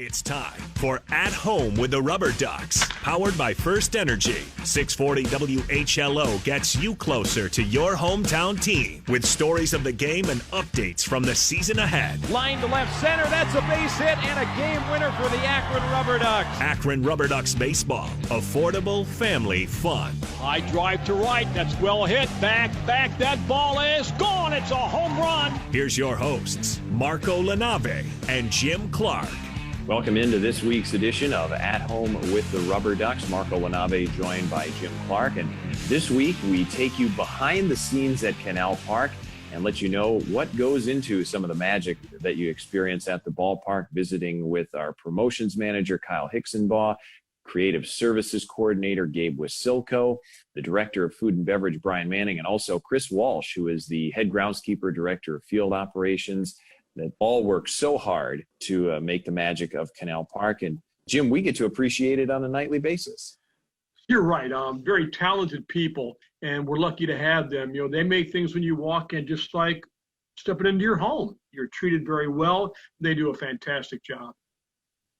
It's time for At Home with the RubberDucks, powered by First Energy. 640 WHLO gets you closer to your hometown team with stories of the game and updates from the season ahead. Line to left center, that's a base hit and a game winner for the Akron RubberDucks. Akron RubberDucks baseball, affordable family fun. High drive to right, that's well hit, back, that ball is gone, it's a home run. Here's your hosts, Marco Lanave and Jim Clark. Welcome into this week's edition of At Home with the RubberDucks. Marco Lanave joined by Jim Clark. And this week we take you behind the scenes at Canal Park and let you know what goes into some of the magic that you experience at the ballpark, visiting with our promotions manager, Kyle Hixenbaugh, creative services coordinator, Gabe Wasylko, the director of food and beverage, Brian Manning, and also Chris Walsh, who is the head groundskeeper, director of field operations, that all work so hard to make the magic of Canal Park. And Jim, we get to appreciate it on a nightly basis. You're right. Very talented people, and we're lucky to have them. You know, they make things when you walk in just like stepping into your home. You're treated very well. They do a fantastic job.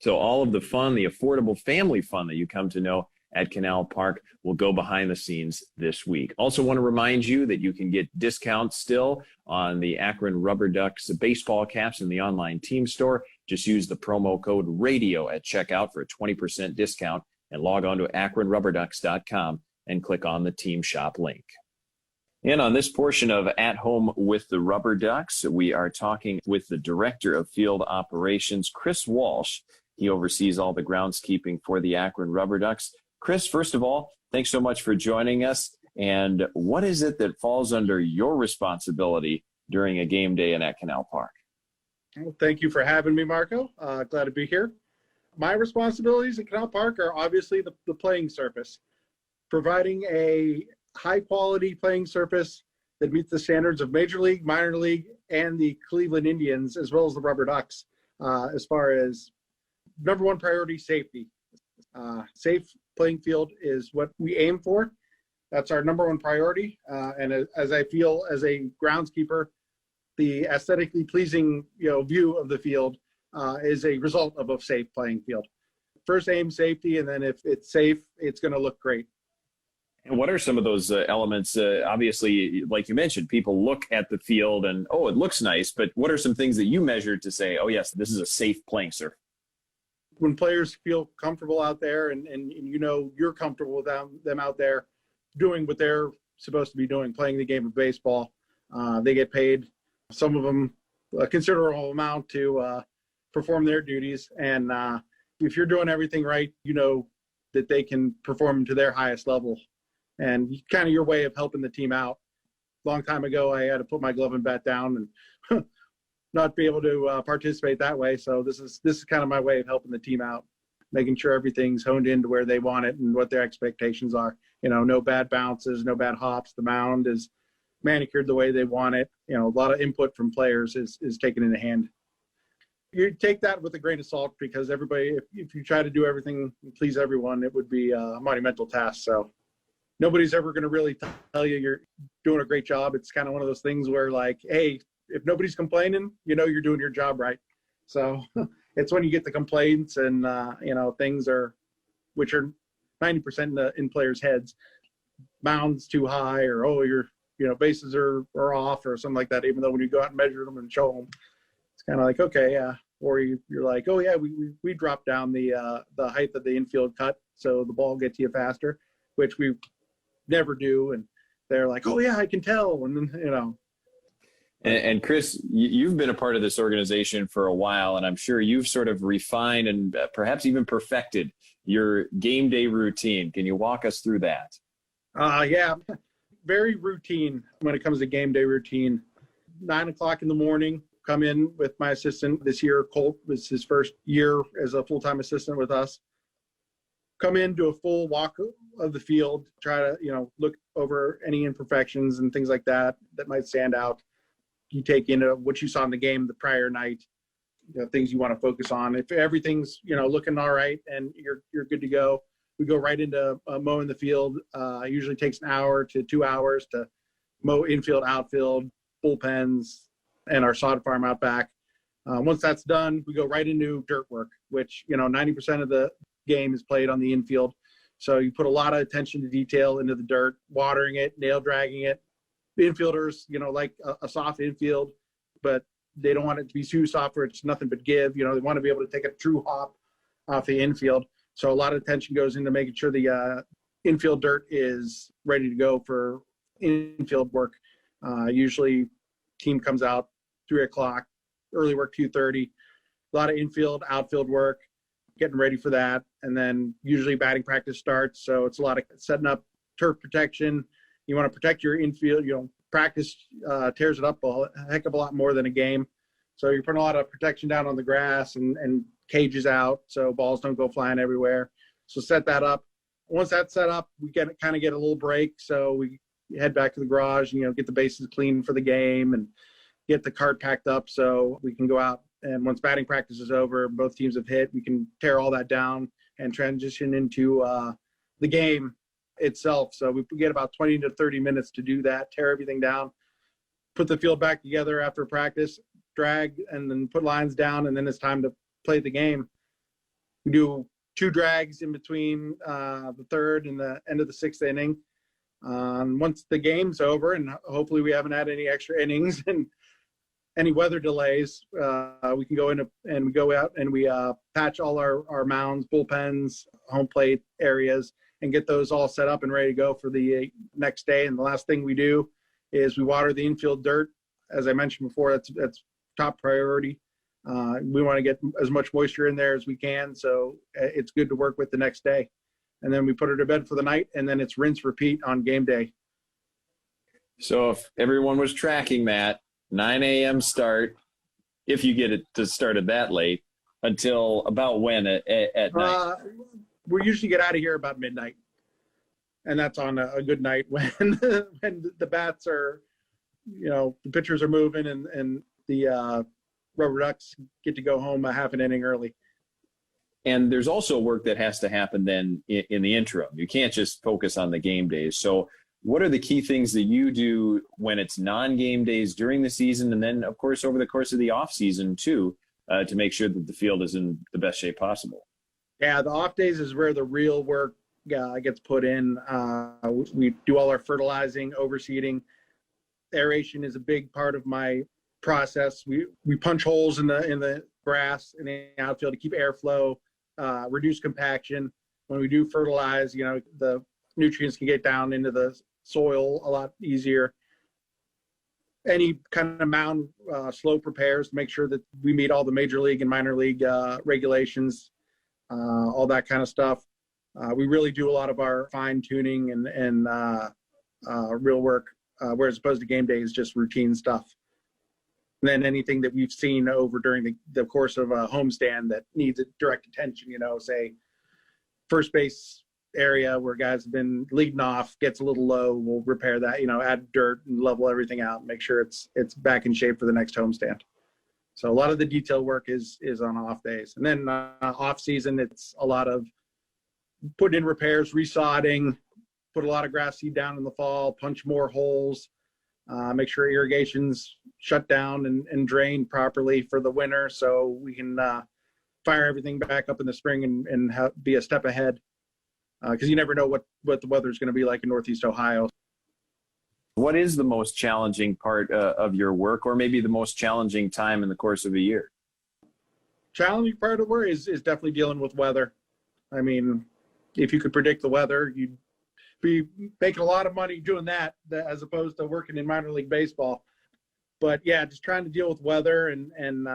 So all of the fun, the affordable family fun that you come to know at Canal Park will go behind the scenes this week. Also want to remind you that you can get discounts still on the Akron RubberDucks baseball caps in the online team store. Just use the promo code RADIO at checkout for a 20% discount and log on to akronrubberducks.com and click on the team shop link. And on this portion of At Home with the RubberDucks, we are talking with the director of field operations, Chris Walsh. He oversees all the groundskeeping for the Akron RubberDucks. Chris, first of all, thanks so much for joining us. And what is it that falls under your responsibility during a game day at Canal Park? Well, thank you for having me, Marco. Glad to be here. My responsibilities at Canal Park are obviously the playing surface, providing a high-quality playing surface that meets the standards of Major League, Minor League, and the Cleveland Indians, as well as the RubberDucks, as far as number one priority, safety. Safe playing field is what we aim for. That's our number one priority. And as I feel as a groundskeeper, the aesthetically pleasing view of the field is a result of a safe playing field. First aim safety, and then if it's safe, it's going to look great. And what are some of those elements? Obviously, like you mentioned, people look at the field and, oh, it looks nice. But what are some things that you measure to say, oh, yes, this is a safe playing surface? When players feel comfortable out there and you're comfortable with them out there doing what they're supposed to be doing, playing the game of baseball, they get paid, some of them a considerable amount to perform their duties. And if you're doing everything right, you know that they can perform to their highest level. And kind of your way of helping the team out. Long time ago, I had to put my glove and bat down and not be able to participate that way. So this is kind of my way of helping the team out, making sure everything's honed into where they want it and what their expectations are. No bad bounces, no bad hops. The mound is manicured the way they want it. A lot of input from players is taken into hand. You take that with a grain of salt because everybody, if you try to do everything and please everyone, it would be a monumental task. So nobody's ever going to really tell you you're doing a great job. It's kind of one of those things where like, hey, if nobody's complaining, you're doing your job right. So it's when you get the complaints and, things which are 90% in players' heads, mounds too high or, oh, your, bases are off or something like that, even though when you go out and measure them and show them, it's kind of like, okay, yeah. Or you're like, oh, yeah, we dropped down the height of the infield cut so the ball gets to you faster, which we never do. And they're like, oh, yeah, I can tell. And then, And Chris, you've been a part of this organization for a while, and I'm sure you've sort of refined and perhaps even perfected your game day routine. Can you walk us through that? Yeah, very routine when it comes to game day routine. 9 o'clock in the morning, come in with my assistant. This year, Colt was his first year as a full-time assistant with us. Come in, do a full walk of the field, try to, look over any imperfections and things like that might stand out. You take into what you saw in the game the prior night, things you want to focus on. If everything's, looking all right and you're good to go, we go right into mowing the field. Usually takes an hour to 2 hours to mow infield, outfield, bullpens, and our sod farm out back. Once that's done, we go right into dirt work, which, 90% of the game is played on the infield. So you put a lot of attention to detail into the dirt, watering it, nail dragging it. The infielders, like a soft infield, but they don't want it to be too soft where it's nothing but give. They want to be able to take a true hop off the infield. So a lot of attention goes into making sure the infield dirt is ready to go for infield work. Usually team comes out 3 o'clock, early work 2:30. A lot of infield, outfield work, getting ready for that. And then usually batting practice starts. So it's a lot of setting up turf protection. You want to protect your infield. Practice tears it up a heck of a lot more than a game. So you're putting a lot of protection down on the grass and cages out so balls don't go flying everywhere. So set that up. Once that's set up, we get a little break. So we head back to the garage and, get the bases clean for the game and get the cart packed up so we can go out. And once batting practice is over, both teams have hit, we can tear all that down and transition into the game itself. So we get about 20 to 30 minutes to do that, tear everything down, put the field back together after practice, drag, and then put lines down, and then it's time to play the game. We do 2 drags in between the third and the end of the 6th inning. Once the game's over, and hopefully we haven't had any extra innings and any weather delays, we can go in and we go out and we patch all our mounds, bullpens, home plate areas, and get those all set up and ready to go for the next day. And the last thing we do is we water the infield dirt. As I mentioned before, that's top priority. We want to get as much moisture in there as we can, so it's good to work with the next day. And then we put her to bed for the night, and then it's rinse repeat on game day. So if everyone was tracking that, 9 a.m. start, if you get it to start at that late, until about when at night? We usually get out of here about midnight. And that's on a good night when the bats are, the pitchers are moving and the RubberDucks get to go home a half an inning early. And there's also work that has to happen then in the interim. You can't just focus on the game days. So what are the key things that you do when it's non-game days during the season, and then, of course, over the course of the off season too, to make sure that the field is in the best shape possible? Yeah, the off days is where the real work gets put in. We do all our fertilizing, overseeding. Aeration is a big part of my process. We punch holes in the grass in the outfield to keep airflow, reduce compaction. When we do fertilize, the nutrients can get down into the soil a lot easier. Any kind of mound slope repairs to make sure that we meet all the major league and minor league regulations, all that kind of stuff. We really do a lot of our fine tuning and real work, whereas opposed to game day is just routine stuff. And then anything that we've seen over during the course of a homestand that needs direct attention, say first base area where guys have been leading off gets a little low, we'll repair that, add dirt and level everything out and make sure it's back in shape for the next homestand. So a lot of the detail work is on off days. And then off season, it's a lot of putting in repairs, resodding, put a lot of grass seed down in the fall, punch more holes, make sure irrigation's shut down and drained properly for the winter so we can fire everything back up in the spring and be a step ahead. Because you never know what the weather's going to be like in Northeast Ohio. What is the most challenging part of your work, or maybe the most challenging time in the course of a year? Challenging part of work is definitely dealing with weather. I mean, if you could predict the weather, you'd be making a lot of money doing that as opposed to working in minor league baseball. But yeah, just trying to deal with weather and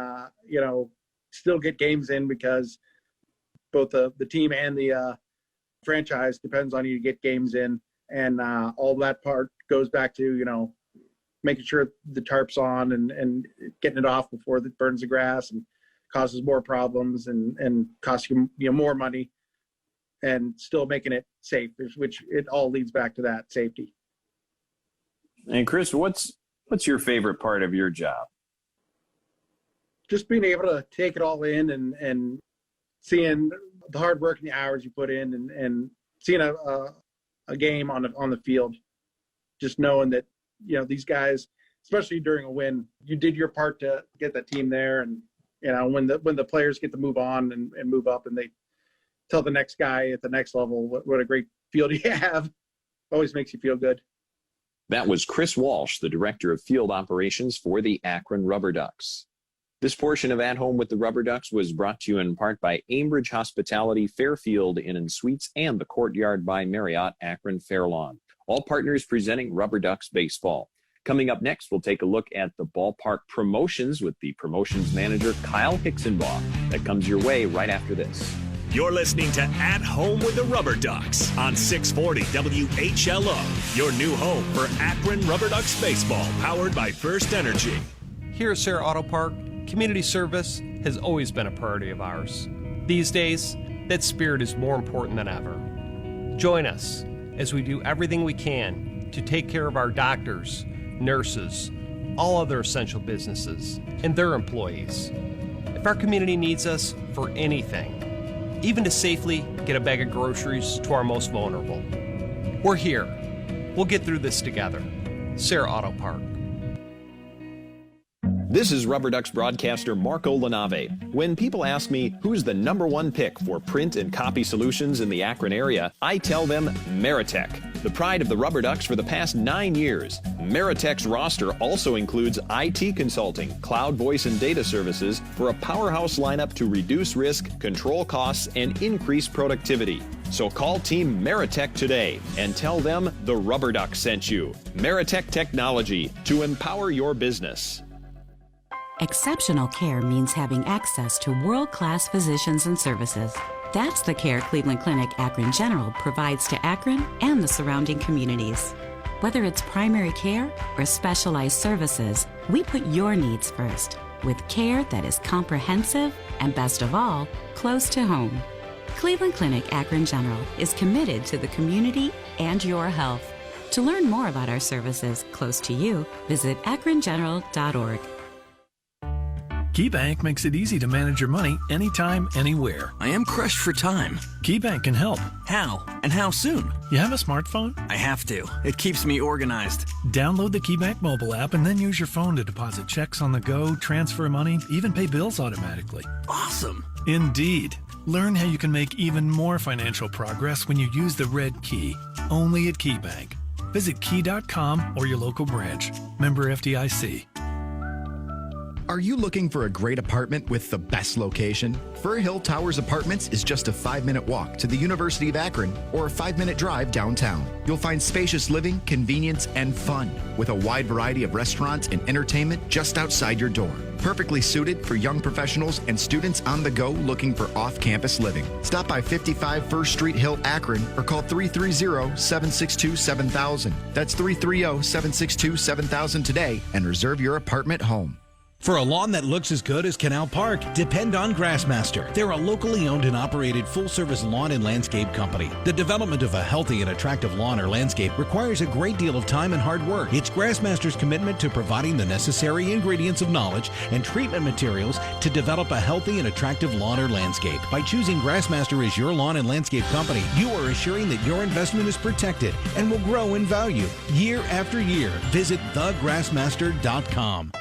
still get games in, because both the team and the franchise depends on you to get games in, and all that part goes back to making sure the tarp's on and getting it off before it burns the grass and causes more problems and costs you more money, and still making it safe, which it all leads back to that safety. And Chris, what's your favorite part of your job? Just being able to take it all in and seeing the hard work and the hours you put in and seeing a game on the field, just knowing that, these guys, especially during a win, you did your part to get that team there, and when the players get to move on and move up, and they tell the next guy at the next level what a great field you have, always makes you feel good. That was Chris Walsh, the Director of Field Operations for the Akron RubberDucks. This portion of At Home with the RubberDucks was brought to you in part by Ambridge Hospitality, Fairfield Inn and Suites, and the Courtyard by Marriott, Akron Fairlawn. All partners presenting RubberDucks baseball. Coming up next, we'll take a look at the ballpark promotions with the promotions manager, Kyle Hixenbaugh. That comes your way right after this. You're listening to At Home with the RubberDucks on 640 WHLO, your new home for Akron RubberDucks baseball, powered by First Energy. Here at Sarah Auto Park, community service has always been a priority of ours. These days, that spirit is more important than ever. Join us as we do everything we can to take care of our doctors, nurses, all other essential businesses, and their employees. If our community needs us for anything, even to safely get a bag of groceries to our most vulnerable, we're here. We'll get through this together. Sarah Auto Park. This is RubberDucks broadcaster Marco Lanave. When people ask me who's the #1 pick for print and copy solutions in the Akron area, I tell them Meritech, the pride of the RubberDucks for the past 9 years. Meritech's roster also includes IT consulting, cloud voice and data services for a powerhouse lineup to reduce risk, control costs, and increase productivity. So call Team Meritech today and tell them the RubberDucks sent you. Meritech Technology to empower your business. Exceptional care means having access to world-class physicians and services. That's the care Cleveland Clinic Akron General provides to Akron and the surrounding communities. Whether it's primary care or specialized services, we put your needs first with care that is comprehensive and, best of all, close to home. Cleveland Clinic Akron General is committed to the community and your health. To learn more about our services close to you, visit akrongeneral.org. KeyBank makes it easy to manage your money anytime, anywhere. I am crushed for time. KeyBank can help. How? And how soon? You have a smartphone? I have to. It keeps me organized. Download the KeyBank mobile app and then use your phone to deposit checks on the go, transfer money, even pay bills automatically. Awesome. Indeed. Learn how you can make even more financial progress when you use the Red Key, only at KeyBank. Visit key.com or your local branch. Member FDIC. Are you looking for a great apartment with the best location? Fir Hill Towers Apartments is just a 5-minute walk to the University of Akron or a 5-minute drive downtown. You'll find spacious living, convenience, and fun with a wide variety of restaurants and entertainment just outside your door. Perfectly suited for young professionals and students on the go looking for off-campus living. Stop by 55 First Street Hill, Akron, or call 330-762-7000. That's 330-762-7000 today and reserve your apartment home. For a lawn that looks as good as Canal Park, depend on Grassmaster. They're a locally owned and operated full-service lawn and landscape company. The development of a healthy and attractive lawn or landscape requires a great deal of time and hard work. It's Grassmaster's commitment to providing the necessary ingredients of knowledge and treatment materials to develop a healthy and attractive lawn or landscape. By choosing Grassmaster as your lawn and landscape company, you are assuring that your investment is protected and will grow in value year after year. Visit thegrassmaster.com.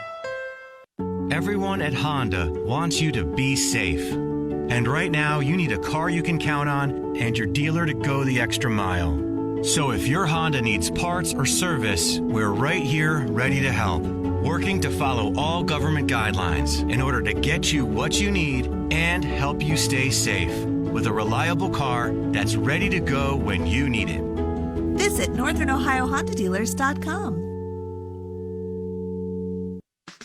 Everyone at Honda wants you to be safe. And right now, you need a car you can count on and your dealer to go the extra mile. So if your Honda needs parts or service, we're right here ready to help. Working to follow all government guidelines in order to get you what you need and help you stay safe with a reliable car that's ready to go when you need it. Visit NorthernOhioHondaDealers.com.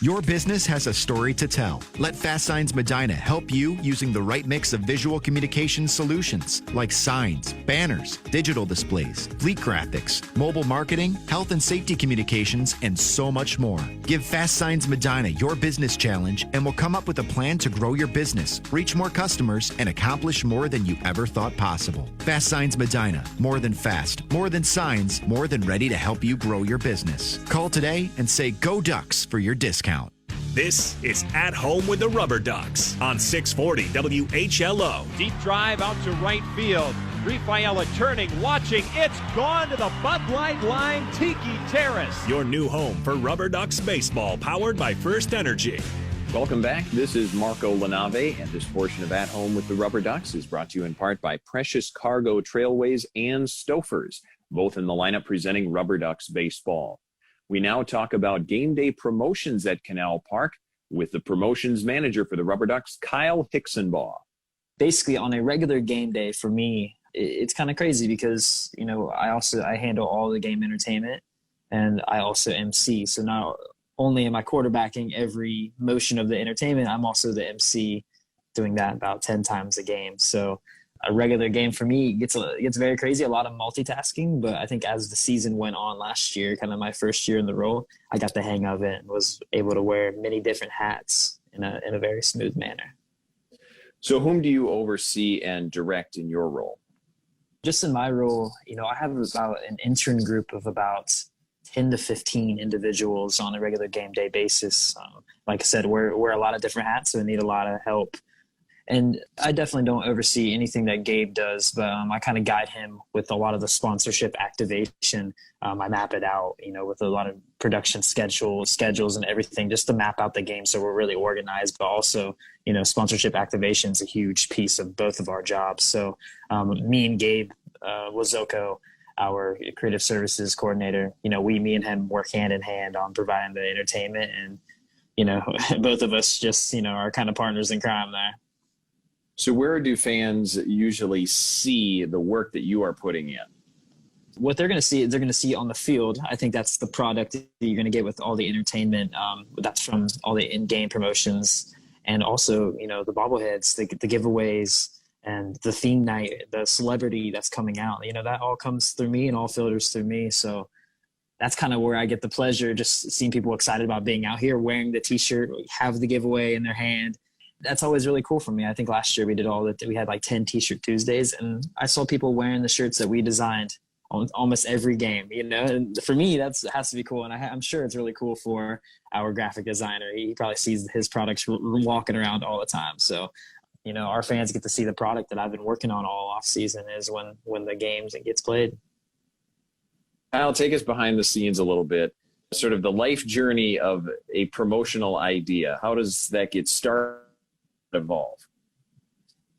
Your business has a story to tell. Let Fast Signs Medina help you using the right mix of visual communication solutions like signs, banners, digital displays, fleet graphics, mobile marketing, health and safety communications, and so much more. Give Fast Signs Medina your business challenge and we'll come up with a plan to grow your business, reach more customers, and accomplish more than you ever thought possible. Fast Signs Medina. More than fast, more than signs, more than ready to help you grow your business. Call today and say Go Ducks for your discount. This is At Home with the RubberDucks on 640 WHLO. Deep drive out to right field. Rafaela turning, watching. It's gone to the Bud Light line. Tiki Terrace. Your new home for RubberDucks baseball, powered by First Energy. Welcome back. This is Marco Lanave, and this portion of At Home with the RubberDucks is brought to you in part by Precious Cargo Trailways and Stofers, both in the lineup presenting RubberDucks baseball. We now talk about game day promotions at Canal Park with the promotions manager for the RubberDucks, Kyle Hixenbaugh. Basically, on a regular game day for me, it's kind of crazy because, I handle all the game entertainment and I also MC. So not only am I quarterbacking every motion of the entertainment, I'm also the MC, doing that about 10 times a game. So a regular game for me gets very crazy, a lot of multitasking. But I think as the season went on last year, kind of my first year in the role, I got the hang of it and was able to wear many different hats in a very smooth manner. So whom do you oversee and direct in your role? Just in my role, I have about an intern group of about 10 to 15 individuals on a regular game day basis. Like I said, we're a lot of different hats, so we need a lot of help. And I definitely don't oversee anything that Gabe does, but I kind of guide him with a lot of the sponsorship activation. I map it out, with a lot of production schedules and everything, just to map out the game so we're really organized. But also, sponsorship activation is a huge piece of both of our jobs. So me and Gabe Wasylko, our creative services coordinator, me and him work hand in hand on providing the entertainment. And, both of us just, are kind of partners in crime there. So where do fans usually see the work that you are putting in? What they're going to see is they're going to see on the field. I think that's the product that you're going to get with all the entertainment. That's from all the in-game promotions and also, the bobbleheads, the giveaways, and the theme night, the celebrity that's coming out. That all comes through me and all filters through me. So that's kind of where I get the pleasure, just seeing people excited about being out here, wearing the T-shirt, have the giveaway in their hand. That's always really cool for me. I think last year we had like 10 T-shirt Tuesdays, and I saw people wearing the shirts that we designed on almost every game, and for me, that has to be cool. And I'm sure it's really cool for our graphic designer. He probably sees his products walking around all the time. So, our fans get to see the product that I've been working on all off season is when the games it gets played. Kyle, take us behind the scenes a little bit, sort of the life journey of a promotional idea. How does that get started? Evolve?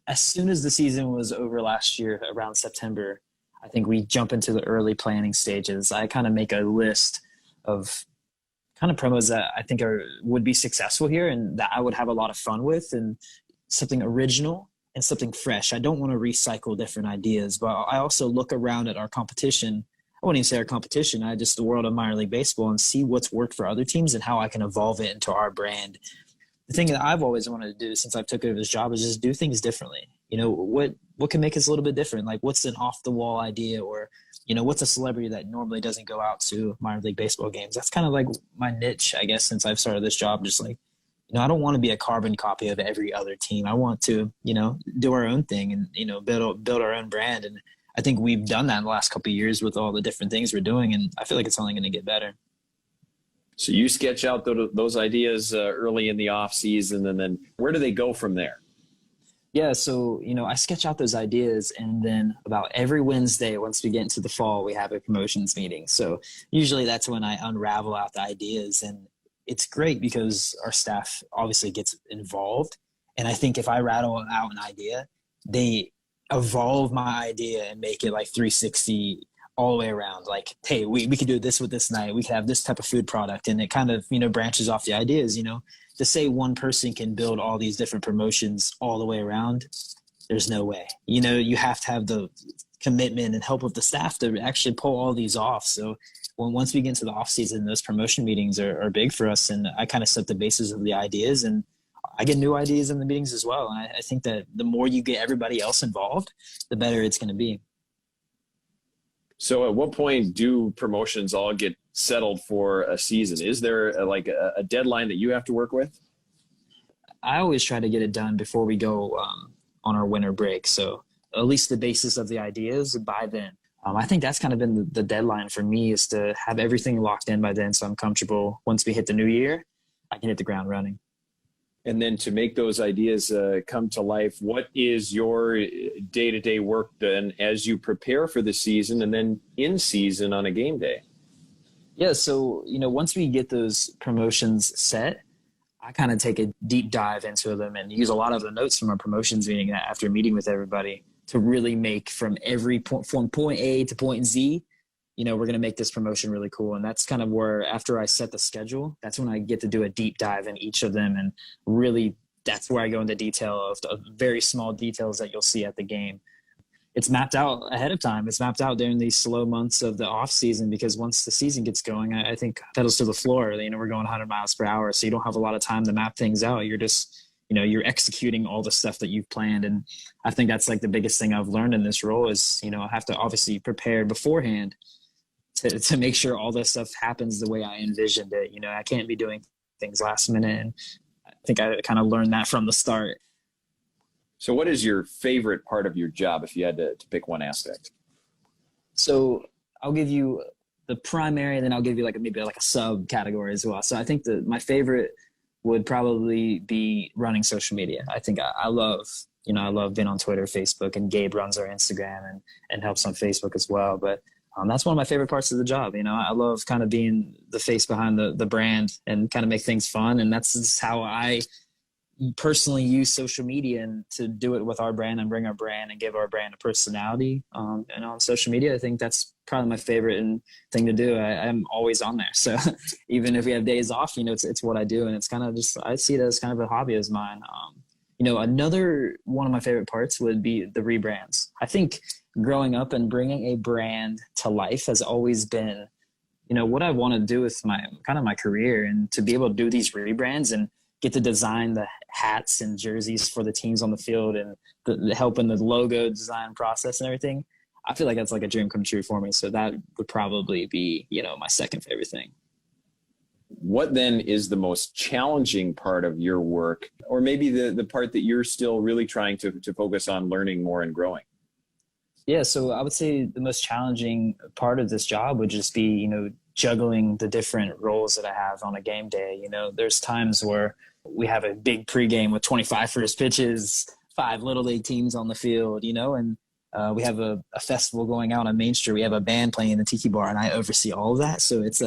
As soon as the season was over last year, around September, I think we jump into the early planning stages. I kind of make a list of kind of promos that I think would be successful here and that I would have a lot of fun with, and something original and something fresh. I don't want to recycle different ideas, but I also look around at our competition. I wouldn't even say our competition, just the world of minor league baseball, and see what's worked for other teams and how I can evolve it into our brand. The thing that I've always wanted to do since I've took over this job is just do things differently. What can make us a little bit different? Like, what's an off the wall idea, or, what's a celebrity that normally doesn't go out to minor league baseball games? That's kind of like my niche, I guess, since I've started this job. Just like, I don't want to be a carbon copy of every other team. I want to, do our own thing and, build our own brand. And I think we've done that in the last couple of years with all the different things we're doing. And I feel like it's only going to get better. So you sketch out those ideas early in the off season, and then where do they go from there? Yeah, so, I sketch out those ideas, and then about every Wednesday, once we get into the fall, we have a promotions meeting. So usually that's when I unravel out the ideas, and it's great because our staff obviously gets involved. And I think if I rattle out an idea, they evolve my idea and make it like 360 all the way around. Like, hey, we could do this with this night. We could have this type of food product. And it kind of, branches off the ideas, to say one person can build all these different promotions all the way around. There's no way, you have to have the commitment and help of the staff to actually pull all these off. So once we get into the off season, those promotion meetings are big for us. And I kind of set the basis of the ideas, and I get new ideas in the meetings as well. And I think that the more you get everybody else involved, the better it's going to be. So at what point do promotions all get settled for a season? Is there a deadline that you have to work with? I always try to get it done before we go on our winter break. So at least the basis of the ideas by then. I think that's kind of been the deadline for me, is to have everything locked in by then, so I'm comfortable once we hit the new year, I can hit the ground running. And then to make those ideas come to life, what is your day-to-day work then as you prepare for the season and then in season on a game day? Yeah, so, once we get those promotions set, I kind of take a deep dive into them and use a lot of the notes from our promotions meeting after meeting with everybody to really make from every point, from point A to point Z, we're going to make this promotion really cool. And that's kind of where, after I set the schedule, that's when I get to do a deep dive in each of them. And really, that's where I go into detail of the very small details that you'll see at the game. It's mapped out ahead of time. It's mapped out during these slow months of the off season, because once the season gets going, I think pedals to the floor, we're going 100 miles per hour. So you don't have a lot of time to map things out. You're just, you're executing all the stuff that you've planned. And I think that's like the biggest thing I've learned in this role is, I have to obviously prepare beforehand to make sure all this stuff happens the way I envisioned it. I can't be doing things last minute. And I think I kind of learned that from the start. So what is your favorite part of your job if you had to pick one aspect? So I'll give you the primary, and then I'll give you maybe a subcategory as well. So I think my favorite would probably be running social media. I think I love being on Twitter, Facebook, and Gabe runs our Instagram and helps on Facebook as well. But that's one of my favorite parts of the job. I love kind of being the face behind the brand and kind of make things fun. And that's just how I personally use social media and to do it with our brand and bring our brand and give our brand a personality. And on social media, I think that's probably my favorite thing to do. I'm always on there. So even if we have days off, it's what I do. And it's kind of just, I see it as kind of a hobby of mine. Another one of my favorite parts would be the rebrands. I think growing up and bringing a brand to life has always been, what I want to do with my career, and to be able to do these rebrands and get to design the hats and jerseys for the teams on the field and the help in the logo design process and everything. I feel like that's like a dream come true for me. So that would probably be, my second favorite thing. What then is the most challenging part of your work, or maybe the part that you're still really trying to focus on learning more and growing? Yeah, so I would say the most challenging part of this job would just be, juggling the different roles that I have on a game day. There's times where we have a big pregame with 25 first pitches, 5 little league teams on the field, and we have a festival going out on Main Street. We have a band playing in the Tiki Bar, and I oversee all of that. So it's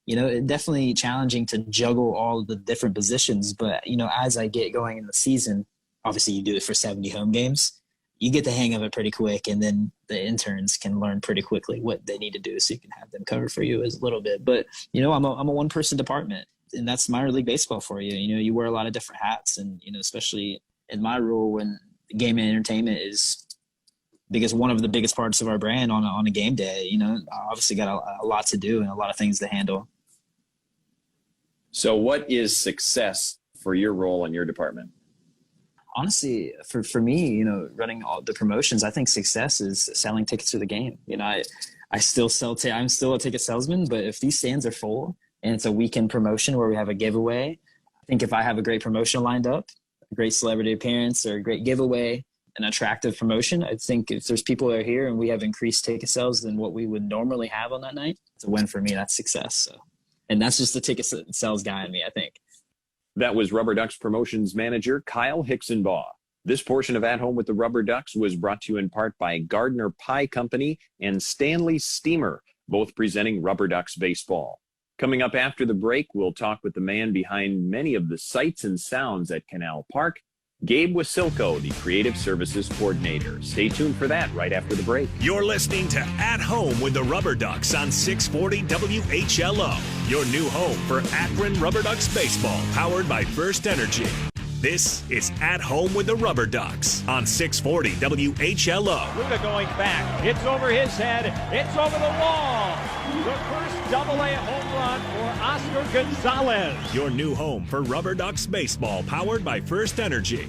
definitely challenging to juggle all of the different positions. But, as I get going in the season, obviously you do it for 70 home games. You get the hang of it pretty quick, and then the interns can learn pretty quickly what they need to do so you can have them cover for you as a little bit. But, I'm a one-person department, and that's minor league baseball for you. You wear a lot of different hats, and, especially in my role when game and entertainment is because one of the biggest parts of our brand on a game day, I obviously got a lot to do and a lot of things to handle. So what is success for your role in your department? Honestly, for me, running all the promotions, I think success is selling tickets to the game. I still I'm still a ticket salesman, but if these stands are full and it's a weekend promotion where we have a giveaway, I think if I have a great promotion lined up, a great celebrity appearance or a great giveaway, an attractive promotion, I think if there's people that are here and we have increased ticket sales than what we would normally have on that night, it's a win for me. That's success. So, and that's just the ticket sales guy in me, I think. That was RubberDucks Promotions Manager Kyle Hixenbaugh. This portion of At Home with the RubberDucks was brought to you in part by Gardner Pie Company and Stanley Steamer, both presenting RubberDucks baseball. Coming up after the break, we'll talk with the man behind many of the sights and sounds at Canal Park, Gabe Wasylko, the Creative Services Coordinator. Stay tuned for that right after the break. You're listening to At Home with the RubberDucks on 640 WHLO, your new home for Akron RubberDucks baseball, powered by First Energy. This is At Home with the RubberDucks on 640 WHLO. Luda going back. It's over his head. It's over the wall. The first Double-A home run for Oscar Gonzalez. Your new home for RubberDucks baseball, powered by First Energy.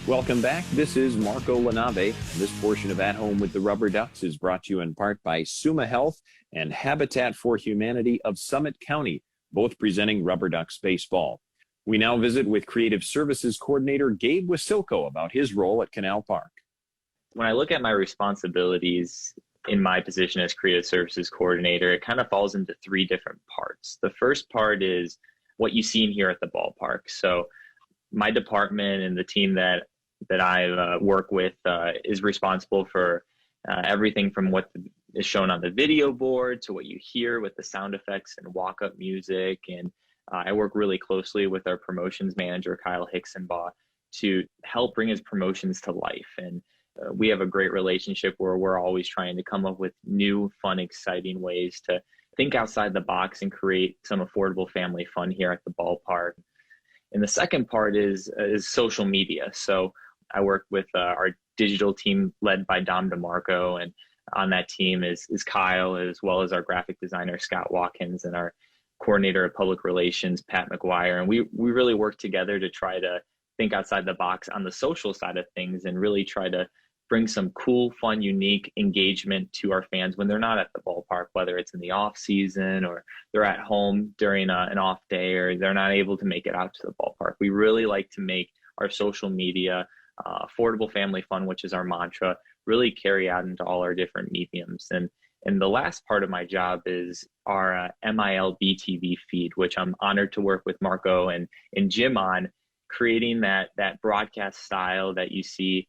Welcome back. This is Marco Lanave. This portion of At Home with the RubberDucks is brought to you in part by Suma Health and Habitat for Humanity of Summit County, both presenting RubberDucks baseball. We now visit with Creative Services Coordinator Gabe Wasylko about his role at Canal Park. When I look at my responsibilities in my position as Creative Services Coordinator, it kind of falls into 3 different parts. The first part is what you see in here at the ballpark. So my department and the team that I work with is responsible for everything from what is shown on the video board to what you hear with the sound effects and walk-up music and I work really closely with our promotions manager, Kyle Hixenbaugh, to help bring his promotions to life. And we have a great relationship where we're always trying to come up with new, fun, exciting ways to think outside the box and create some affordable family fun here at the ballpark. And the second part is social media. So I work with our digital team led by Dom DeMarco, and on that team is Kyle, as well as our graphic designer, Scott Watkins, and our coordinator of public relations, Pat McGuire. And we really work together to try to think outside the box on the social side of things and really try to bring some cool, fun, unique engagement to our fans when they're not at the ballpark, whether it's in the off season or they're at home during an off day or they're not able to make it out to the ballpark. We really like to make our social media affordable family fun, which is our mantra, really carry out into all our different mediums. And the last part of my job is our MILB TV feed, which I'm honored to work with Marco and Jim on, creating that broadcast style that you see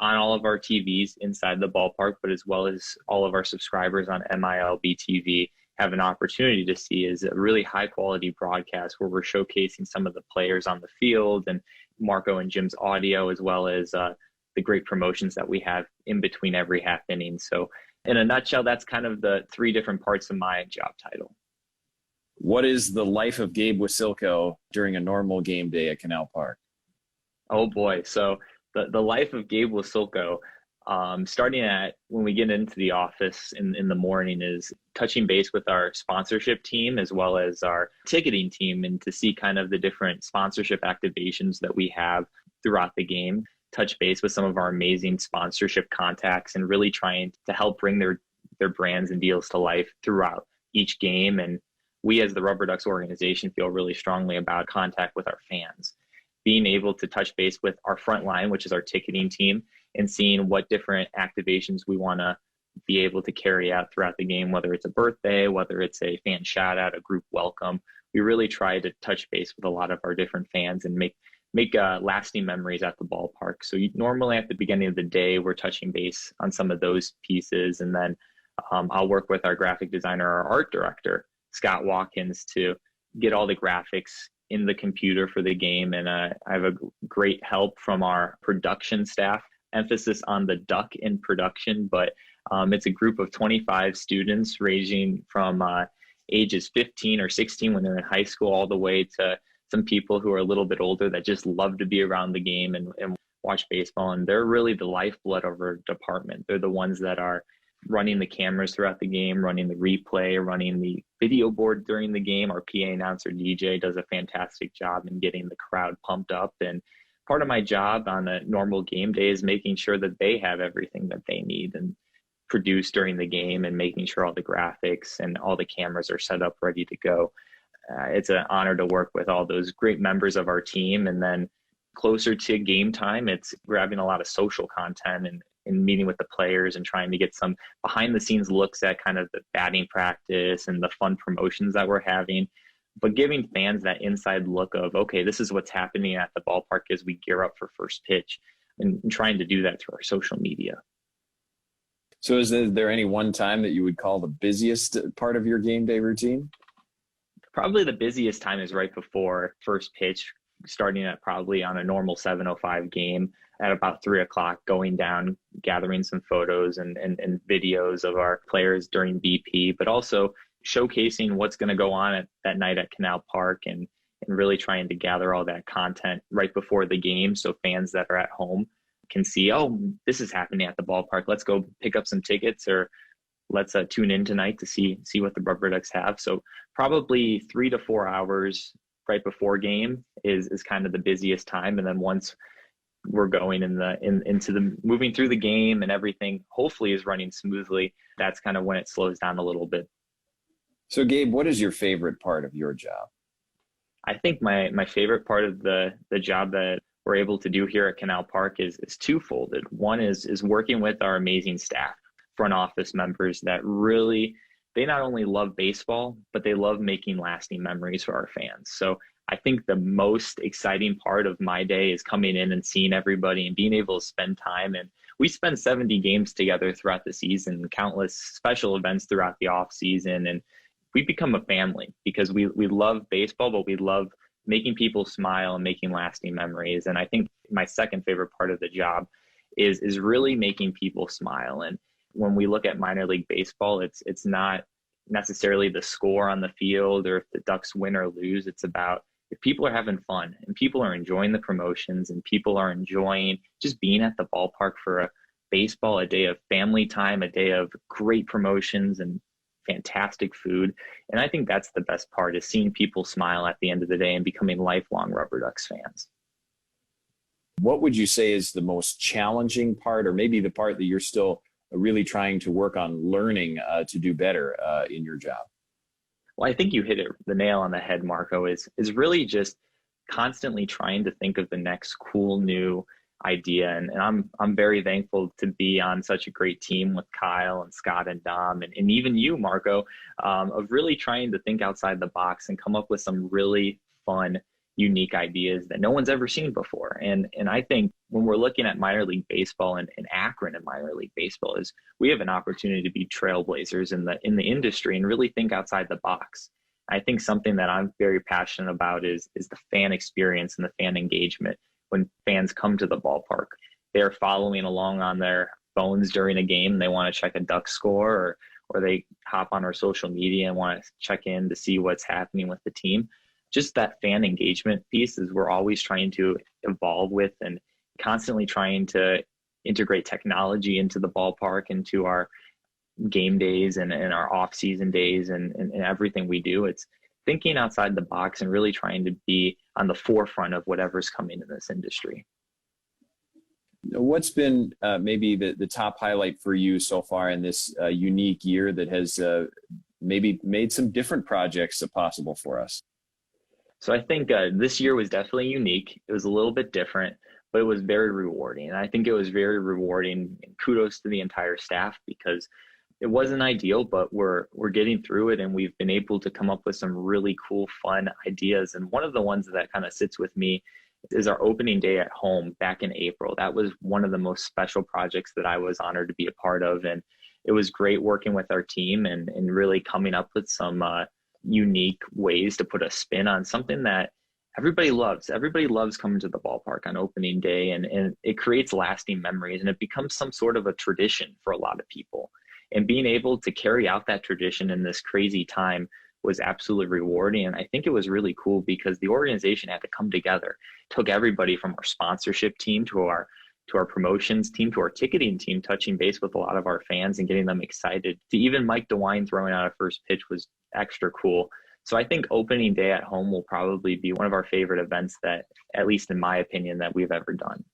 on all of our TVs inside the ballpark, but as well as all of our subscribers on MILB TV have an opportunity to see, is a really high quality broadcast where we're showcasing some of the players on the field and Marco and Jim's audio, as well as the great promotions that we have in between every half inning. So in a nutshell, that's kind of the three different parts of my job title. What is the life of Gabe Wasylko during a normal game day at Canal Park? Oh boy. So the life of Gabe Wasylko, starting at when we get into the office in the morning, is touching base with our sponsorship team as well as our ticketing team, and to see kind of the different sponsorship activations that we have throughout the game, touch base with some of our amazing sponsorship contacts, and really trying to help bring their brands and deals to life throughout each game. And we as the RubberDucks organization feel really strongly about contact with our fans, being able to touch base with our front line, which is our ticketing team, and seeing what different activations we want to be able to carry out throughout the game, whether it's a birthday, whether it's a fan shout out, a group welcome. We really try to touch base with a lot of our different fans and make lasting memories at the ballpark. So normally at the beginning of the day, we're touching base on some of those pieces. And then I'll work with our graphic designer, our art director, Scott Watkins, to get all the graphics in the computer for the game. And I have a great help from our production staff, emphasis on the duck in production, but it's a group of 25 students ranging from ages 15 or 16 when they're in high school, all the way to some people who are a little bit older that just love to be around the game and watch baseball. And they're really the lifeblood of our department. They're the ones that are running the cameras throughout the game, running the replay, running the video board during the game. Our PA announcer DJ does a fantastic job in getting the crowd pumped up. And part of my job on a normal game day is making sure that they have everything that they need and produce during the game, and making sure all the graphics and all the cameras are set up ready to go. It's an honor to work with all those great members of our team. And then closer to game time, it's grabbing a lot of social content and meeting with the players and trying to get some behind the scenes looks at kind of the batting practice and the fun promotions that we're having, but giving fans that inside look of, okay, this is what's happening at the ballpark as we gear up for first pitch, and trying to do that through our social media. So is there any one time that you would call the busiest part of your game day routine? Probably the busiest time is right before first pitch, starting at probably on a normal 7:05 game at about 3 o'clock, going down, gathering some photos and videos of our players during BP, but also showcasing what's going to go on at that night at Canal Park, and really trying to gather all that content right before the game so fans that are at home can see, oh, this is happening at the ballpark. Let's go pick up some tickets, or let's tune in tonight to see what the RubberDucks have. So probably 3 to 4 hours right before game is kind of the busiest time. And then once we're going into the moving through the game and everything hopefully is running smoothly, that's kind of when it slows down a little bit. So Gabe, what is your favorite part of your job? I think my favorite part of the job that we're able to do here at Canal Park is twofolded. One is working with our amazing staff, front office members that really, they not only love baseball, but they love making lasting memories for our fans. So I think the most exciting part of my day is coming in and seeing everybody and being able to spend time. And we spend 70 games together throughout the season, countless special events throughout the off season, and we become a family because we love baseball, but we love making people smile and making lasting memories. And I think my second favorite part of the job is really making people smile. And when we look at minor league baseball, it's not necessarily the score on the field or if the Ducks win or lose. It's about if people are having fun and people are enjoying the promotions and people are enjoying just being at the ballpark for a baseball, a day of family time, a day of great promotions and fantastic food. And I think that's the best part, is seeing people smile at the end of the day and becoming lifelong RubberDucks fans. What would you say is the most challenging part, or maybe the part that you're still really trying to work on learning to do better in your job? Well, I think you hit the nail on the head, Marco, is really just constantly trying to think of the next cool new idea. And I'm very thankful to be on such a great team with Kyle and Scott and Dom and even you, Marco, of really trying to think outside the box and come up with some really fun, unique ideas that no one's ever seen before. And I think when we're looking at minor league baseball and Akron and minor league baseball, is we have an opportunity to be trailblazers in the industry and really think outside the box. I think something that I'm very passionate about is the fan experience and the fan engagement. When fans come to the ballpark, they're following along on their phones during a game. They want to check a Duck score, or they hop on our social media and want to check in to see what's happening with the team. Just that fan engagement piece is we're always trying to evolve with and constantly trying to integrate technology into the ballpark, into our game days and our off-season days and everything we do. It's thinking outside the box and really trying to be on the forefront of whatever's coming in this industry. What's been maybe the top highlight for you so far in this unique year that has maybe made some different projects possible for us? So I think this year was definitely unique. It was a little bit different, but it was very rewarding. And I think it was very rewarding, and kudos to the entire staff, because it wasn't ideal, but we're getting through it, and we've been able to come up with some really cool, fun ideas. And one of the ones that kind of sits with me is our opening day at home back in April. That was one of the most special projects that I was honored to be a part of. And it was great working with our team and really coming up with some unique ways to put a spin on something that everybody loves. Everybody loves coming to the ballpark on opening day, and it creates lasting memories, and it becomes some sort of a tradition for a lot of people. And being able to carry out that tradition in this crazy time was absolutely rewarding. And I think it was really cool because the organization had to come together. It took everybody from our sponsorship team to our promotions team to our ticketing team, touching base with a lot of our fans and getting them excited. To even Mike DeWine throwing out a first pitch was extra cool. So I think opening day at home will probably be one of our favorite events that, at least in my opinion, that we've ever done.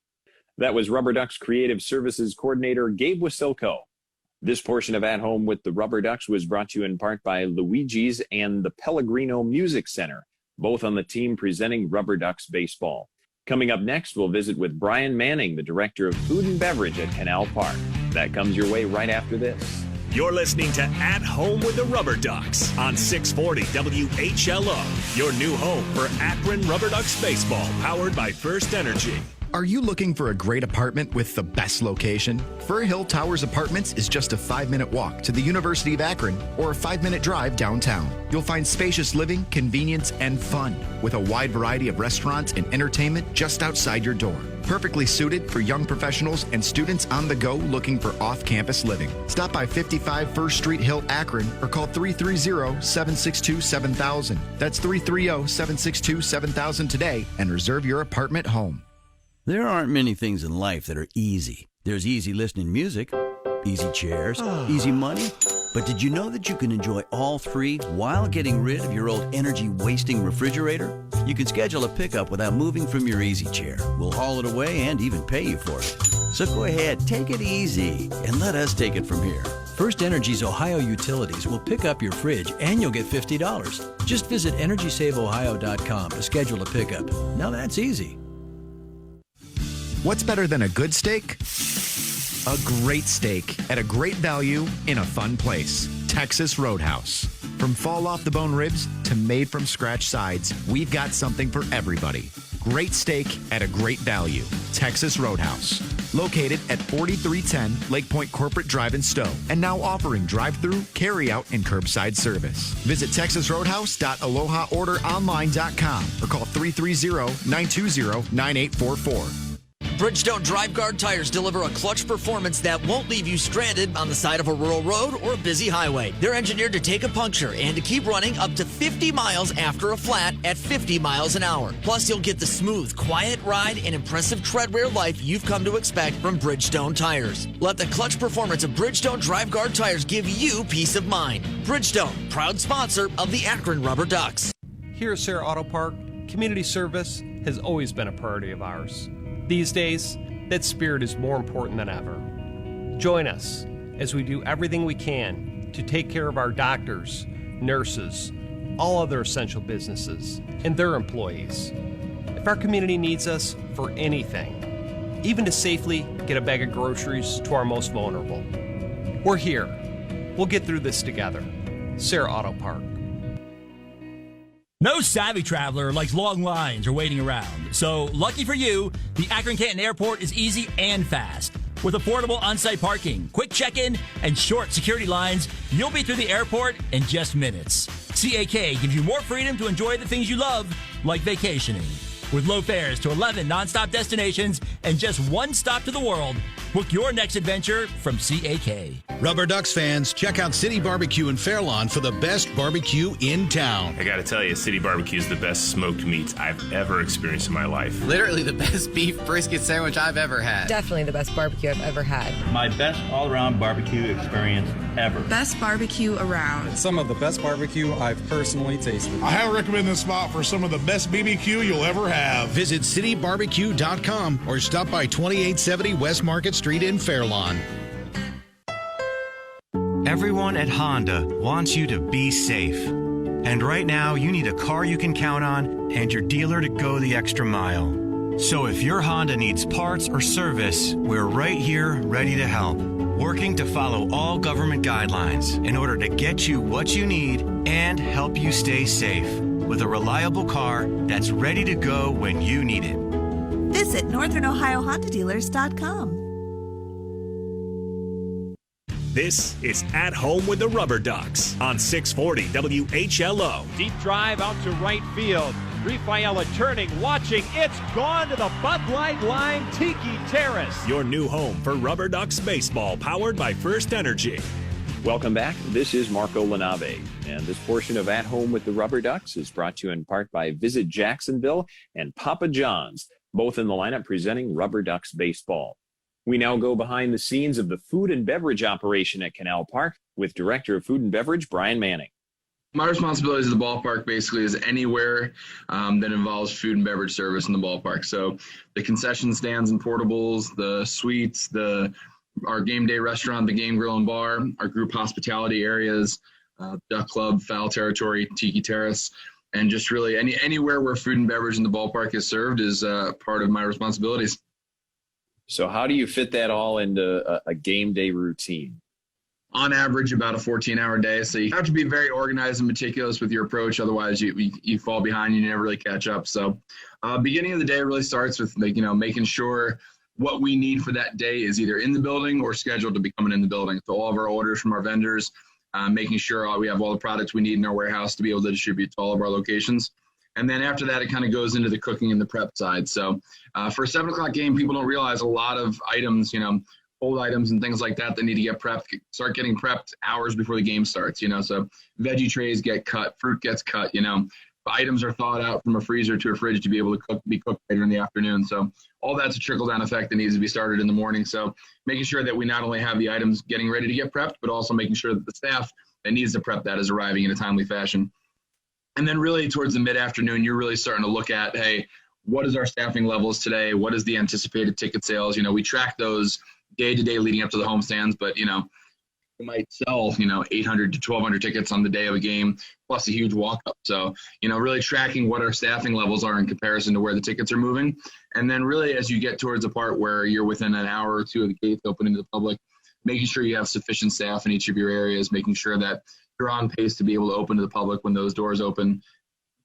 That was RubberDucks Creative Services Coordinator Gabe Wasylko. This portion of At Home with the RubberDucks was brought to you in part by Luigi's and the Pellegrino Music Center, both on the team presenting RubberDucks baseball. Coming up next, we'll visit with Brian Manning, the Director of Food and Beverage at Canal Park. That comes your way right after this. You're listening to At Home with the RubberDucks on 640 WHLO, your new home for Akron RubberDucks baseball, powered by First Energy. Are you looking for a great apartment with the best location? Fir Hill Towers Apartments is just a 5-minute walk to the University of Akron or a 5-minute drive downtown. You'll find spacious living, convenience, and fun with a wide variety of restaurants and entertainment just outside your door. Perfectly suited for young professionals and students on the go looking for off-campus living. Stop by 55 First Street Hill, Akron, or call 330-762-7000. That's 330-762-7000 today and reserve your apartment home. There aren't many things in life that are easy. There's easy listening music, easy chairs, easy money. But did you know that you can enjoy all three while getting rid of your old energy-wasting refrigerator? You can schedule a pickup without moving from your easy chair. We'll haul it away and even pay you for it. So go ahead, take it easy, and let us take it from here. First Energy's Ohio Utilities will pick up your fridge and you'll get $50. Just visit EnergySaveOhio.com to schedule a pickup. Now that's easy. What's better than a good steak? A great steak at a great value in a fun place. Texas Roadhouse. From fall-off-the-bone ribs to made-from-scratch sides, we've got something for everybody. Great steak at a great value. Texas Roadhouse. Located at 4310 Lake Point Corporate Drive in Stowe, and now offering drive-through, carry-out, and curbside service. Visit texasroadhouse.alohaorderonline.com or call 330-920-9844. Bridgestone Drive Guard tires deliver a clutch performance that won't leave you stranded on the side of a rural road or a busy highway. They're engineered to take a puncture and to keep running up to 50 miles after a flat at 50 miles an hour. Plus, you'll get the smooth, quiet ride and impressive tread wear life you've come to expect from Bridgestone tires. Let the clutch performance of Bridgestone Drive Guard tires give you peace of mind. Bridgestone, proud sponsor of the Akron RubberDucks. Here at Sarah Auto Park, community service has always been a priority of ours. These days, that spirit is more important than ever. Join us as we do everything we can to take care of our doctors, nurses, all other essential businesses, and their employees. If our community needs us for anything, even to safely get a bag of groceries to our most vulnerable, we're here. We'll get through this together. Sarah Auto Park. No savvy traveler likes long lines or waiting around. So, lucky for you, the Akron-Canton Airport is easy and fast. With affordable on-site parking, quick check-in, and short security lines, you'll be through the airport in just minutes. CAK gives you more freedom to enjoy the things you love, like vacationing. With low fares to 11 nonstop destinations and just one stop to the world, book your next adventure from CAK. RubberDucks fans, check out City Barbecue in Fairlawn for the best barbecue in town. I gotta tell you, City Barbecue is the best smoked meats I've ever experienced in my life. Literally the best beef brisket sandwich I've ever had. Definitely the best barbecue I've ever had. My best all-around barbecue experience ever. Best barbecue around. Some of the best barbecue I've personally tasted. I highly recommend this spot for some of the best BBQ you'll ever have. Visit citybarbecue.com or stop by 2870 West Market Street in Fairlawn. Everyone at Honda wants you to be safe. And right now, you need a car you can count on and your dealer to go the extra mile. So if your Honda needs parts or service, we're right here ready to help. Working to follow all government guidelines in order to get you what you need and help you stay safe with a reliable car that's ready to go when you need it. Visit NorthernOhioHondaDealers.com. This is At Home with the RubberDucks on 640 WHLO. Deep drive out to right field. Rafaela turning, watching. It's gone to the Bud Light line. Tiki Terrace. Your new home for RubberDucks baseball, powered by First Energy. Welcome back. This is Marco Lanave, and this portion of At Home with the RubberDucks is brought to you in part by Visit Jacksonville and Papa John's, both in the lineup presenting RubberDucks baseball. We now go behind the scenes of the food and beverage operation at Canal Park with Director of Food and Beverage, Brian Manning. My responsibilities at the ballpark basically is anywhere that involves food and beverage service in the ballpark. So the concession stands and portables, the suites, our game day restaurant, the game grill and bar, our group hospitality areas, duck club, foul territory, tiki terrace, and just really anywhere where food and beverage in the ballpark is served is part of my responsibilities. So how do you fit that all into a game day routine? On average, about a 14-hour day. So you have to be very organized and meticulous with your approach. Otherwise, you fall behind. You never really catch up. So beginning of the day really starts with making sure what we need for that day is either in the building or scheduled to be coming in the building. So all of our orders from our vendors, making sure we have all the products we need in our warehouse to be able to distribute to all of our locations. And then after that, it kind of goes into the cooking and the prep side. So for a 7 o'clock game, people don't realize a lot of items, old items and things like that need to get prepped, start getting prepped hours before the game starts, so veggie trays get cut, fruit gets cut, items are thawed out from a freezer to a fridge to be able to be cooked later in the afternoon. So all that's a trickle-down effect that needs to be started in the morning. So making sure that we not only have the items getting ready to get prepped, but also making sure that the staff that needs to prep that is arriving in a timely fashion. And then really towards the mid-afternoon, you're really starting to look at, hey, what is our staffing levels today? What is the anticipated ticket sales? We track those day-to-day leading up to the homestands, but, we might sell, 800 to 1,200 tickets on the day of a game, plus a huge walk-up. So, really tracking what our staffing levels are in comparison to where the tickets are moving. And then really as you get towards a part where you're within an hour or two of the gates opening to the public, making sure you have sufficient staff in each of your areas, making sure that you're on pace to be able to open to the public when those doors open.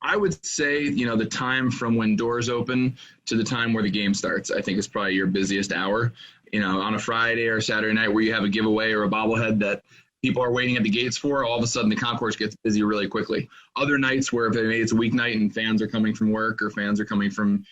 I would say, the time from when doors open to the time where the game starts, I think is probably your busiest hour. on a Friday or Saturday night where you have a giveaway or a bobblehead that people are waiting at the gates for, all of a sudden the concourse gets busy really quickly. Other nights where if maybe it's a weeknight and fans are coming from work or fans are coming from,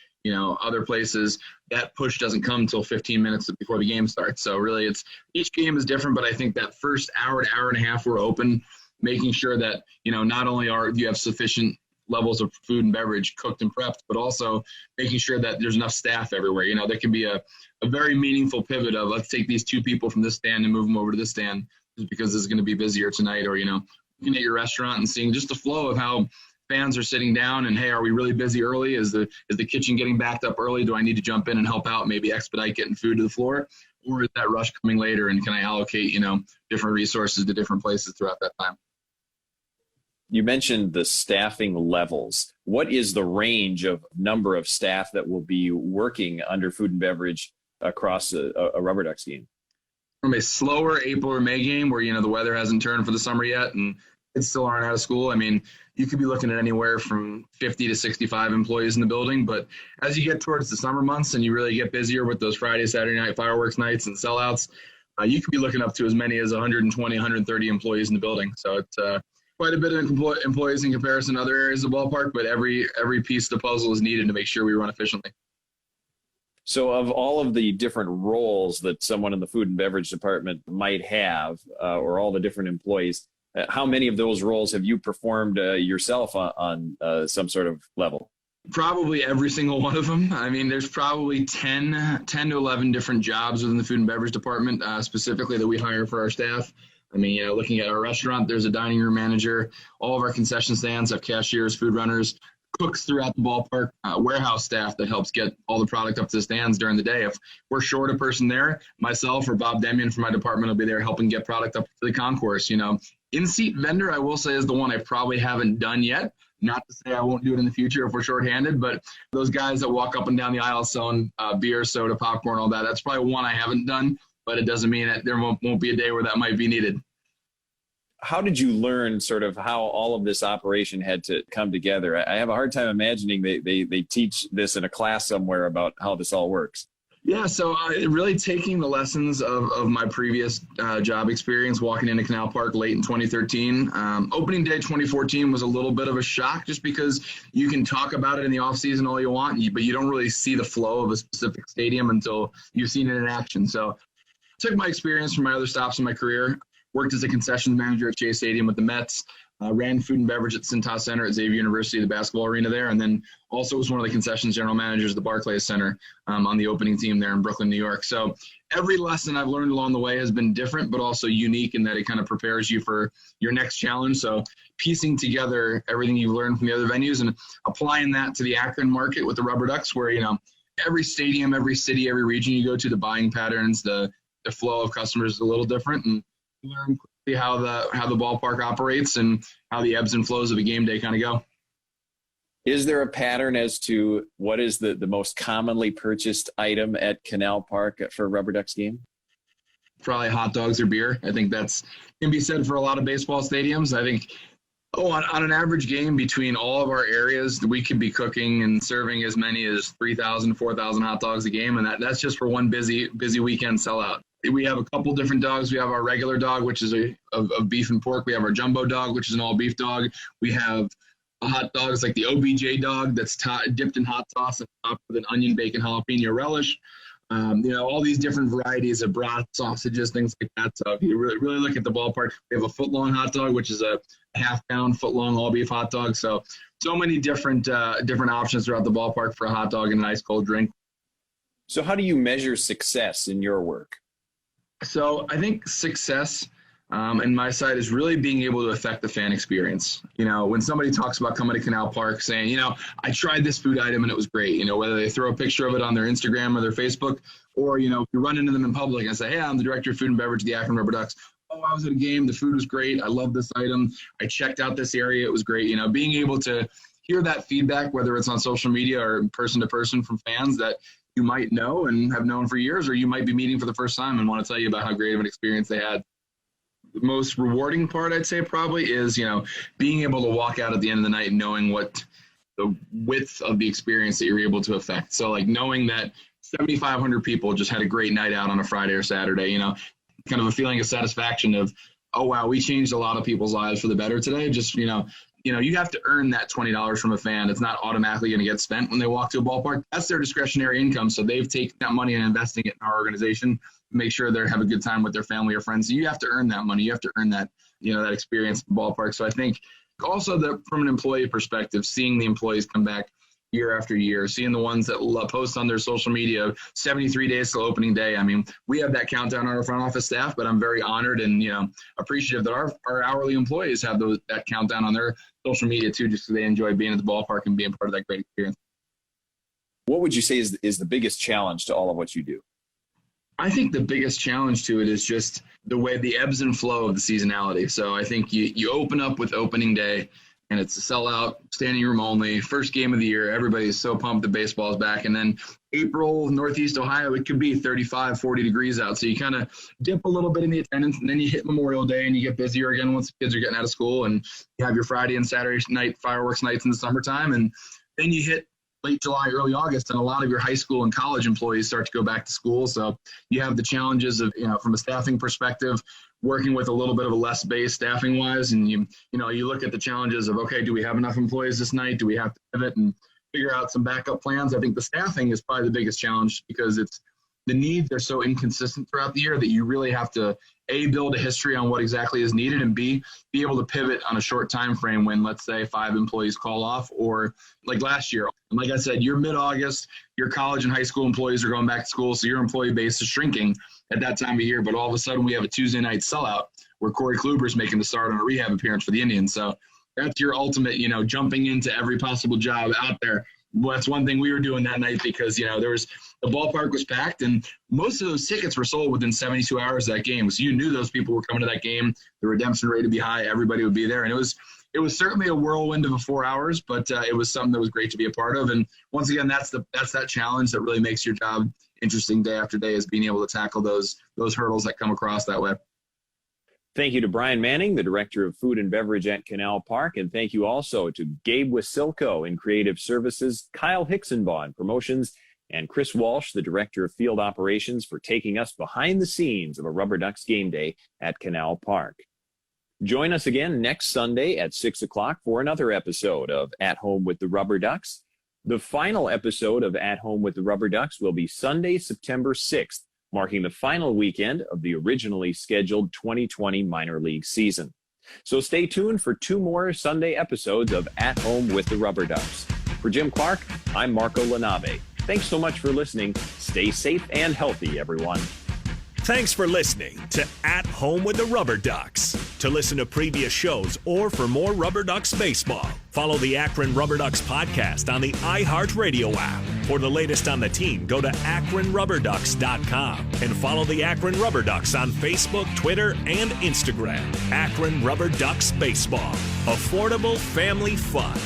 other places, that push doesn't come until 15 minutes before the game starts. So really each game is different, but I think that first hour to hour and a half we're open, making sure that, not only you have sufficient levels of food and beverage cooked and prepped, but also making sure that there's enough staff everywhere. There can be a very meaningful pivot of let's take these 2 people from this stand and move them over to this stand just because it's going to be busier tonight, or, looking at your restaurant and seeing just the flow of how fans are sitting down and, hey, are we really busy early? Is the kitchen getting backed up early? Do I need to jump in and help out, maybe expedite getting food to the floor? Or is that rush coming later, and can I allocate, different resources to different places throughout that time? You mentioned the staffing levels. What is the range of number of staff that will be working under food and beverage across a RubberDucks game? From a slower April or May game where, the weather hasn't turned for the summer yet and kids still aren't out of school, you could be looking at anywhere from 50 to 65 employees in the building. But as you get towards the summer months and you really get busier with those Friday, Saturday night fireworks nights and sellouts, you could be looking up to as many as 120, 130 employees in the building. So it's quite a bit of employees in comparison to other areas of the ballpark, but every piece of the puzzle is needed to make sure we run efficiently. So of all of the different roles that someone in the food and beverage department might have, or all the different employees, how many of those roles have you performed yourself on some sort of level? Probably every single one of them. There's probably 10 to 11 different jobs within the food and beverage department, specifically that we hire for our staff. Looking at our restaurant, there's a dining room manager. All of our concession stands have cashiers, food runners, cooks throughout the ballpark, warehouse staff that helps get all the product up to the stands during the day. If we're short a person there, myself or Bob Demian from my department will be there helping get product up to the concourse. In-seat vendor, I will say, is the one I probably haven't done yet. Not to say I won't do it in the future if we're shorthanded, but those guys that walk up and down the aisle selling beer, soda, popcorn, all that, that's probably one I haven't done, but it doesn't mean that there won't be a day where that might be needed. How did you learn sort of how all of this operation had to come together? I have a hard time imagining they teach this in a class somewhere about how this all works. Yeah, so really taking the lessons of my previous job experience walking into Canal Park late in 2013. Opening day 2014 was a little bit of a shock just because you can talk about it in the offseason all you want, but you don't really see the flow of a specific stadium until you've seen it in action. So I took my experience from my other stops in my career, worked as a concessions manager at Chase Stadium with the Mets, ran food and beverage at Cintas Center at Xavier University, the basketball arena there, and then also was one of the concessions general managers at the Barclays Center on the opening team there in Brooklyn, New York. So every lesson I've learned along the way has been different, but also unique in that it kind of prepares you for your next challenge. So piecing together everything you've learned from the other venues and applying that to the Akron market with the RubberDucks, where, every stadium, every city, every region you go to, the buying patterns, the flow of customers is a little different, and learn quickly how the ballpark operates and how the ebbs and flows of a game day kind of go. Is there a pattern as to what is the most commonly purchased item at Canal Park for a RubberDucks game? Probably hot dogs or beer. I think that's can be said for a lot of baseball stadiums. I think on an average game between all of our areas, we could be cooking and serving as many as 3,000, 4,000 hot dogs a game, and that's just for one busy weekend sellout. We have a couple different dogs. We have our regular dog, which is of beef and pork. We have our jumbo dog, which is an all-beef dog. We have hot dogs like the OBJ dog that's dipped in hot sauce and topped with an onion, bacon, jalapeno relish. All these different varieties of broth, sausages, things like that. So if you really look at the ballpark, we have a foot-long hot dog, which is a half-pound, foot-long all-beef hot dog. So many different options throughout the ballpark for a hot dog and an ice cold drink. So how do you measure success in your work? So I think success on my side is really being able to affect the fan experience. When somebody talks about coming to Canal Park saying, I tried this food item and it was great, whether they throw a picture of it on their Instagram or their Facebook, or, if you run into them in public and say, hey, I'm the director of food and beverage at the Akron RubberDucks. Oh, I was at a game. The food was great. I love this item. I checked out this area. It was great. Being able to hear that feedback, whether it's on social media or person to person from fans that you might know and have known for years, or you might be meeting for the first time and want to tell you about how great of an experience they had. The most rewarding part, I'd say, probably is, being able to walk out at the end of the night knowing what the width of the experience that you're able to affect. So, knowing that 7,500 people just had a great night out on a Friday or Saturday, you know, kind of a feeling of satisfaction of, oh, wow, we changed a lot of people's lives for the better today. Just, you know, you have to earn that $20 from a fan. It's not automatically going to get spent when they walk to a ballpark. That's their discretionary income. So they've taken that money and investing it in our organization to make sure they have a good time with their family or friends. So you have to earn that money. You have to earn that, you know, that experience at the ballpark. So I think also from an employee perspective, seeing the employees come back year after year, seeing the ones that post on their social media 73 days till opening day. I mean, we have that countdown on our front office staff, but I'm very honored and, you know, appreciative that our hourly employees have that countdown on their social media too, just so they enjoy being at the ballpark and being part of that great experience. What would you say is the biggest challenge to all of what you do? I think the biggest challenge to it is just the way the ebbs and flow of the seasonality. So I think you open up with opening day, and it's a sellout, standing room only, first game of the year. Everybody's so pumped that baseball's back. And then April, Northeast Ohio, it could be 35, 40 degrees out. So you kind of dip a little bit in the attendance, and then you hit Memorial Day and you get busier again once the kids are getting out of school, and you have your Friday and Saturday night fireworks nights in the summertime. And then you hit late July, early August, and a lot of your high school and college employees start to go back to school. So you have the challenges of, you know, from a staffing perspective, working with a little bit of a less base staffing wise. And you look at the challenges of, okay, do we have enough employees this night? Do we have to pivot and figure out some backup plans? I think the staffing is probably the biggest challenge because the needs are so inconsistent throughout the year that you really have to A, build a history on what exactly is needed, and B, be able to pivot on a short time frame when, let's say, 5 employees call off, or like last year. And like I said, you're mid-August, your college and high school employees are going back to school, so your employee base is shrinking at that time of year. But all of a sudden we have a Tuesday night sellout where Corey Kluber's making the start on a rehab appearance for the Indians. So that's your ultimate, you know, jumping into every possible job out there. Well, that's one thing we were doing that night because, you know, the ballpark was packed and most of those tickets were sold within 72 hours of that game. So you knew those people were coming to that game. The redemption rate would be high. Everybody would be there. And it was certainly a whirlwind of 4 hours, but it was something that was great to be a part of. And once again, that's that challenge that really makes your job interesting day after day, is being able to tackle those hurdles that come across that way. Thank you to Brian Manning, the Director of Food and Beverage at Canal Park, and thank you also to Gabe Wasylko in Creative Services, Kyle Hixenbaugh in Promotions, and Chris Walsh, the Director of Field Operations, for taking us behind the scenes of a RubberDucks game day at Canal Park. Join us again next Sunday at 6 o'clock for another episode of At Home with the RubberDucks. The final episode of At Home with the RubberDucks will be Sunday, September 6th, marking the final weekend of the originally scheduled 2020 minor league season. So stay tuned for 2 more Sunday episodes of At Home with the RubberDucks. For Jim Clark, I'm Marco Lanabe. Thanks so much for listening. Stay safe and healthy, everyone. Thanks for listening to At Home with the RubberDucks. To listen to previous shows or for more RubberDucks baseball, follow the Akron RubberDucks podcast on the iHeartRadio app. For the latest on the team, go to AkronRubberDucks.com and follow the Akron RubberDucks on Facebook, Twitter, and Instagram. Akron RubberDucks Baseball. Affordable family fun.